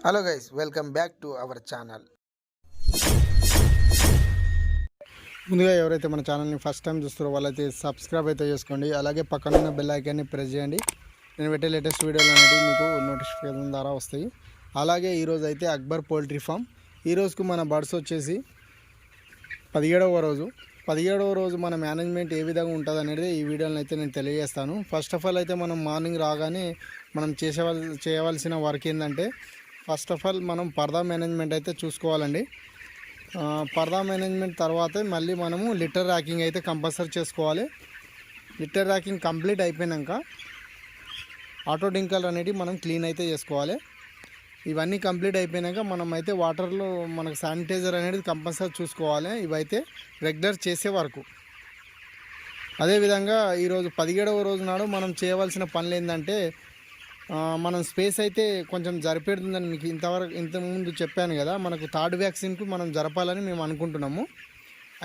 Hello guys, welcome back to our channel. ముందుగా ఎవరైతే మన ఛానల్ని ఫస్ట్ టైం చూస్తారో వాళ్ళైతే సబ్స్క్రైబ్ అయితే చేసుకోండి. అలాగే పక్కన ఉన్న బెల్ ఐకాన్ని ప్రెస్ చేయండి. నేను పెట్టే లేటెస్ట్ వీడియోలు అనేది మీకు నోటిఫికేషన్ ద్వారా వస్తాయి. అలాగే ఈరోజు అయితే అక్బర్ పౌల్ట్రీ ఫామ్. ఈరోజుకు మన బర్డ్స్ వచ్చేసి 17వ రోజు మన మేనేజ్మెంట్ ఏ విధంగా ఉంటుంది అనేది ఈ వీడియోని అయితే నేను తెలియజేస్తాను. ఫస్ట్ ఆఫ్ ఆల్ అయితే మనం మార్నింగ్ రాగానే మనం చేయవలసిన వర్క్ ఏంటంటే, ఫస్ట్ ఆఫ్ ఆల్ మనం పరదా మేనేజ్మెంట్ అయితే చూసుకోవాలండి. పరదా మేనేజ్మెంట్ తర్వాతే మళ్ళీ మనము లిటర్ ర్యాకింగ్ అయితే కంపల్సరీ చేసుకోవాలి. లిటర్ ర్యాకింగ్ కంప్లీట్ అయిపోయాక ఆటో డింకల్ అనేది మనం క్లీన్ అయితే చేసుకోవాలి. ఇవన్నీ కంప్లీట్ అయిపోయాక మనం అయితే వాటర్లో మనకు శానిటైజర్ అనేది కంపల్సరీ చూసుకోవాలి. ఇవైతే రెగ్యులర్ చేసే వరకు. అదేవిధంగా ఈరోజు 17వ రోజు నాడు మనం చేయవలసిన పనులు ఏంటంటే, మనం స్పేస్ అయితే కొంచెం జరిపెడుతుందని మీకు ఇంతకుముందు చెప్పాను కదా. మనకు థర్డ్ వ్యాక్సిన్కు మనం జరపాలని మేము అనుకుంటున్నాము.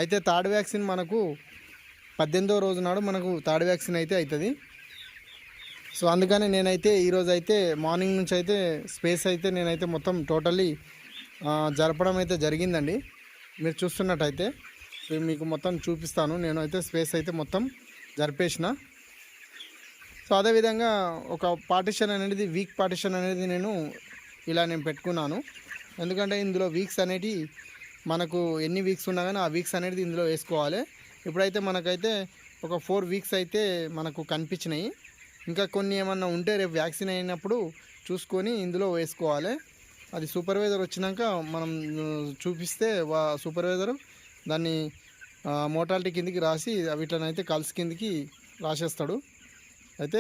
అయితే థర్డ్ వ్యాక్సిన్ మనకు 18వ రోజు నాడు మనకు థర్డ్ వ్యాక్సిన్ అయితే అవుతుంది. సో అందుకని నేనైతే ఈరోజు అయితే మార్నింగ్ నుంచి అయితే స్పేస్ అయితే నేనైతే మొత్తం టోటల్లీ జరపడం అయితే జరిగిందండి. మీరు చూస్తున్నట్టయితే మీకు మొత్తం చూపిస్తాను. నేను అయితే స్పేస్ అయితే మొత్తం జరిపేసిన. సో అదేవిధంగా ఒక పార్టిషన్ అనేది, వీక్ పార్టిషన్ అనేది నేను పెట్టుకున్నాను. ఎందుకంటే ఇందులో వీక్స్ అనేవి మనకు ఎన్ని వీక్స్ ఉన్నా కానీ ఆ వీక్స్ అనేది ఇందులో వేసుకోవాలి. ఇప్పుడైతే మనకైతే ఒక 4 వీక్స్ అయితే మనకు కనిపించినాయి. ఇంకా కొన్ని ఏమన్నా ఉంటే రేపు వ్యాక్సిన్ అయినప్పుడు చూసుకొని ఇందులో వేసుకోవాలి. అది సూపర్వైజర్ వచ్చినాక మనం చూపిస్తే సూపర్వైజరు దాన్ని మోటాలిటీ కిందికి రాసి వీటినైతే కల్స్ కిందికి రాసేస్తాడు. అయితే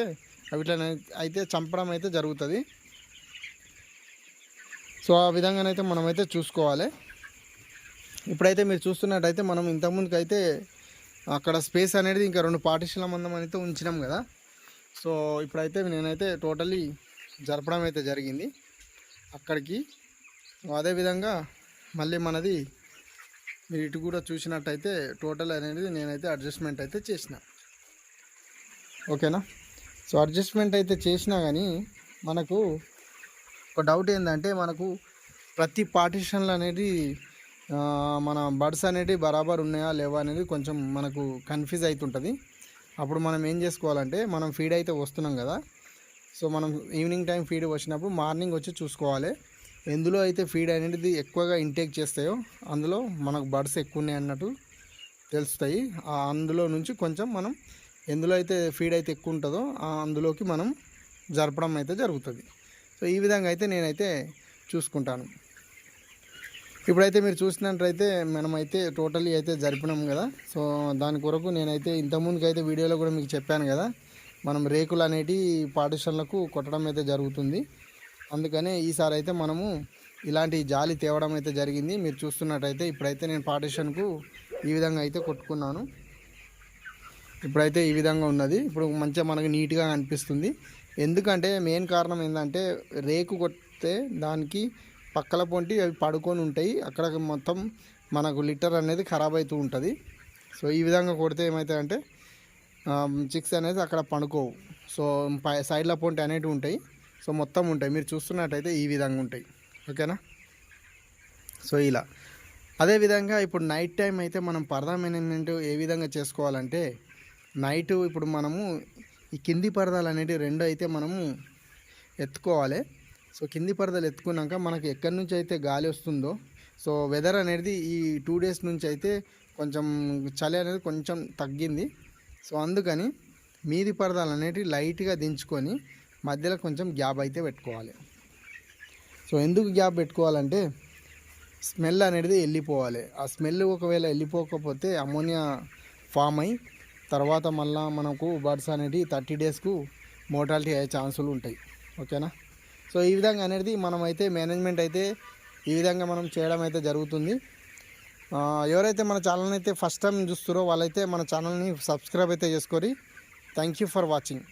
వీటినైతే చంపడం అయితే జరుగుతుంది. సో ఆ విధంగానైతే మనమైతే చూసుకోవాలి. ఇప్పుడైతే మీరు చూస్తున్నట్టయితే మనం ఇంతకుముందుకు అయితే అక్కడ స్పేస్ అనేది ఇంకా 2 పార్టిషన్ల మందం అయితే ఉంచినాం కదా. సో ఇప్పుడైతే నేనైతే టోటల్లీ జరపడం అయితే జరిగింది అక్కడికి. అదేవిధంగా మళ్ళీ మనది మీరు ఇటు కూడా చూసినట్టయితే టోటల్ అనేది నేనైతే అడ్జస్ట్మెంట్ అయితే చేసిన. ఓకేనా. సో అడ్జస్ట్మెంట్ అయితే చేసినా కానీ మనకు ఒక డౌట్ ఏంటంటే, మనకు ప్రతి పార్టిషన్లు అనేది మన బర్డ్స్ అనేవి బరాబర్ ఉన్నాయా లేవా అనేది కొంచెం మనకు కన్ఫ్యూజ్ అవుతుంటుంది. అప్పుడు మనం ఏం చేసుకోవాలంటే, మనం ఫీడ్ అయితే వస్తున్నాం కదా. సో మనం ఈవినింగ్ టైం ఫీడ్ వచ్చినప్పుడు మార్నింగ్ వచ్చి చూసుకోవాలి. ఎందులో అయితే ఫీడ్ అనేది ఎక్కువగా ఇంటేక్ చేస్తాయో అందులో మనకు బర్డ్స్ ఎక్కువ ఉన్నాయి అన్నట్టు తెలుస్తాయి. అందులో నుంచి కొంచెం మనం ఎందులో అయితే ఫీడ్ అయితే ఎక్కువ ఉంటుందో అందులోకి మనం జరపడం అయితే జరుగుతుంది. సో ఈ విధంగా అయితే నేనైతే చూసుకుంటాను. ఇప్పుడైతే మీరు చూసినట్లయితే మనమైతే టోటల్లీ అయితే జరిపినాం కదా. సో దాని కొరకు నేనైతే ఇంతకుముందుకు అయితే వీడియోలో కూడా మీకు చెప్పాను కదా, మనం రేకులు అనేటి పార్టిషన్లకు కొట్టడం అయితే జరుగుతుంది. అందుకనే ఈసారి అయితే మనము ఇలాంటి జాలి తేవడం అయితే జరిగింది. మీరు చూస్తున్నట్టయితే ఇప్పుడైతే నేను పార్టిషన్కు ఈ విధంగా అయితే కొట్టుకున్నాను. ఇప్పుడైతే ఈ విధంగా ఉన్నది. ఇప్పుడు మంచిగా మనకు నీట్గా అనిపిస్తుంది. ఎందుకంటే మెయిన్ కారణం ఏంటంటే, రేకు కొడితే దానికి పక్కల పొంటి అవి పడుకొని ఉంటాయి. అక్కడ మొత్తం మనకు లిటర్ అనేది ఖరాబ్ అవుతూ ఉంటుంది. సో ఈ విధంగా కొడితే ఏమవుతాయంటే చిక్స్ అనేది అక్కడ పడుకోవు. సో సైడ్ల పొంటి అనేటివి ఉంటాయి. సో మొత్తం ఉంటాయి. మీరు చూస్తున్నట్టయితే ఈ విధంగా ఉంటాయి. ఓకేనా. సో ఇలా అదేవిధంగా ఇప్పుడు నైట్ టైం అయితే మనం పరదా మేనేజ్మెంట్ ఏ విధంగా చేసుకోవాలంటే, నైట్ ఇప్పుడు మనము ఈ కింది పరదాలు అనేవి 2 అయితే మనము ఎత్తుకోవాలి. సో కింది పరదాలు ఎత్తుకున్నాక మనకి ఎక్కడి నుంచి అయితే గాలి వస్తుందో, సో వెదర్ అనేది ఈ 2 డేస్ నుంచి అయితే కొంచెం చలి అనేది కొంచెం తగ్గింది. సో అందుకని మీది పరదాలు అనేవి లైట్గా దించుకొని మధ్యలో కొంచెం గ్యాప్ అయితే పెట్టుకోవాలి. సో ఎందుకు గ్యాప్ పెట్టుకోవాలంటే, స్మెల్ అనేది వెళ్ళిపోవాలి. ఆ స్మెల్ ఒకవేళ వెళ్ళిపోకపోతే అమోనియా ఫామ్ అయ్యి తర్వాత మళ్ళీ మనకు బర్డ్స్ అనేవి 30 డేస్కు మోర్టాలిటీ అయ్యే ఛాన్సులు ఉంటాయి. ఓకేనా. సో ఈ విధంగా అనేది మనమైతే మేనేజ్మెంట్ అయితే ఈ విధంగా మనం చేయడం అయితే జరుగుతుంది. ఎవరైతే మన ఛానల్ని అయితే ఫస్ట్ టైం చూస్తారో వాళ్ళైతే మన ఛానల్ని సబ్స్క్రైబ్ అయితే చేసుకోరి. Thank you for watching.